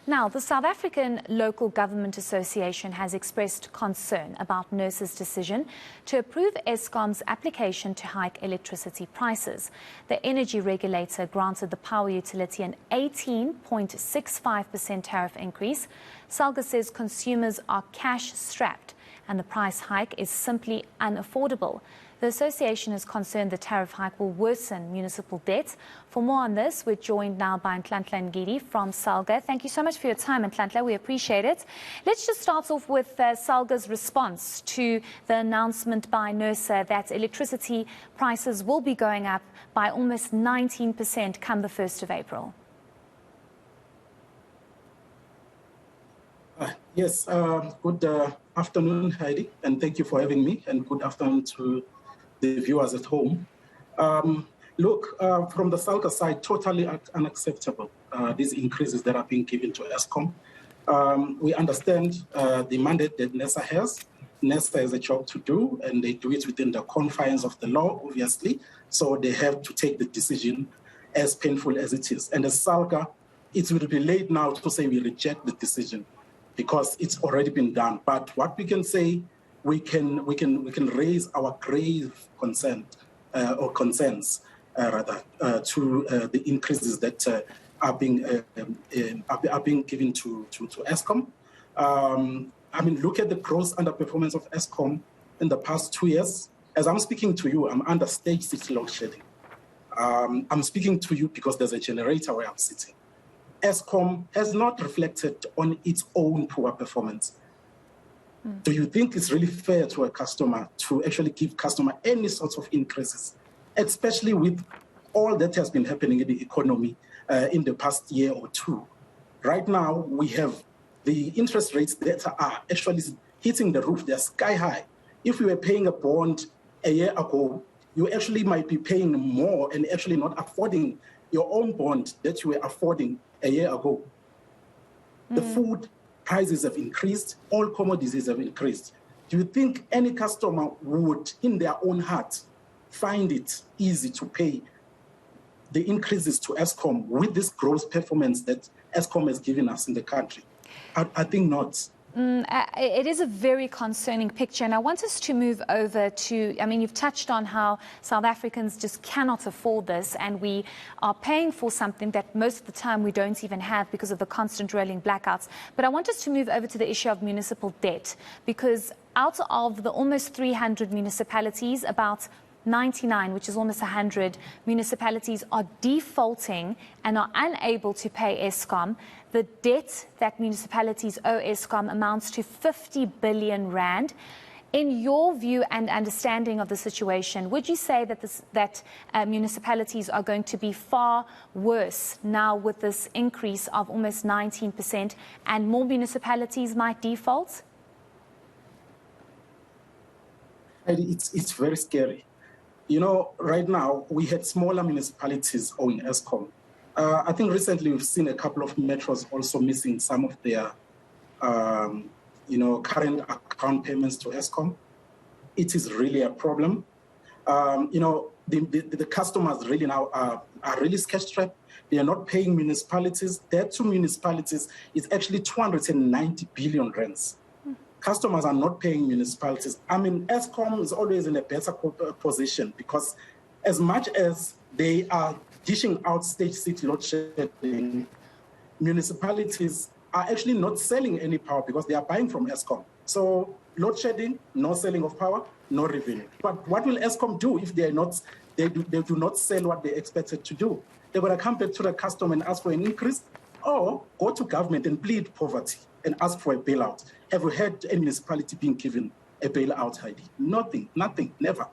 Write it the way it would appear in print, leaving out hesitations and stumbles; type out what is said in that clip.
Now, the South African Local Government Association has expressed concern about Nersa's decision to approve Eskom's application to hike electricity prices. The energy regulator granted the power utility an 18.65% tariff increase. SALGA says consumers are cash-strapped and the price hike is simply unaffordable. The association is concerned the tariff hike will worsen municipal debt. For more on this, we're joined now by Nhlanhla and Ngidi from SALGA. Thank you so much for your time, Nhlanhla. We appreciate it. Let's just start off with SALGA's response to the announcement by Nersa that electricity prices will be going up by almost 19% come the 1st of April. Yes, good afternoon, Heidi, and thank you for having me, and good afternoon to the viewers at home. Look, from the SALGA side, totally unacceptable, these increases that are being given to Eskom. We understand the mandate that Nersa has. Nersa has a job to do, and they do it within the confines of the law, obviously, so they have to take the decision, as painful as it is. And as SALGA, it will be late now to say we reject the decision, because it's already been done. But what we can say, we can raise our grave concern or concerns to the increases that are being given to Eskom. I mean, look at the gross underperformance of Eskom in the past 2 years. As I'm speaking to you, I'm under stage 6 load shedding. I'm speaking to you because there's a generator where I'm sitting. Eskom has not reflected on its own poor performance. Do you think it's really fair to a customer to actually give customer any sorts of increases, especially with all that has been happening in the economy in the past year or two? Right now, we have the interest rates that are actually hitting the roof. They're sky high. If you were paying a bond a year ago, you actually might be paying more and actually not affording your own bond that you were affording a year ago. The food prices have increased, all commodities have increased. Do you think any customer would, in their own heart, find it easy to pay the increases to Eskom with this gross performance that Eskom has given us in the country? I think not. It is a very concerning picture, and I want us to move over to, I mean, you've touched on how South Africans just cannot afford this, and we are paying for something that most of the time we don't even have because of the constant rolling blackouts. But I want us to move over to the issue of municipal debt, because out of the almost 300 municipalities, about 99, which is almost 100 municipalities, are defaulting and are unable to pay Eskom. The debt that municipalities owe Eskom amounts to 50 billion rand. In your view and understanding of the situation, would you say that municipalities are going to be far worse now with this increase of almost 19% and more municipalities might default? It's very scary. You know, right now, we had smaller municipalities owing Eskom. I think recently we've seen a couple of metros also missing some of their, current account payments to Eskom. It is really a problem. The customers really now are really cash-strapped. They are not paying municipalities. Their two municipalities is actually 290 billion rands. Customers are not paying municipalities. I mean, Eskom is always in a better position because as much as they are dishing out stage 6 load shedding, municipalities are actually not selling any power because they are buying from Eskom. So load shedding, no selling of power, no revenue. But what will Eskom do if they do not sell what they expected to do? They're going to come back to the customer and ask for an increase, or go to government and plead poverty and ask for a bailout. Have we had a municipality being given a bailout, Heidi? Nothing, never.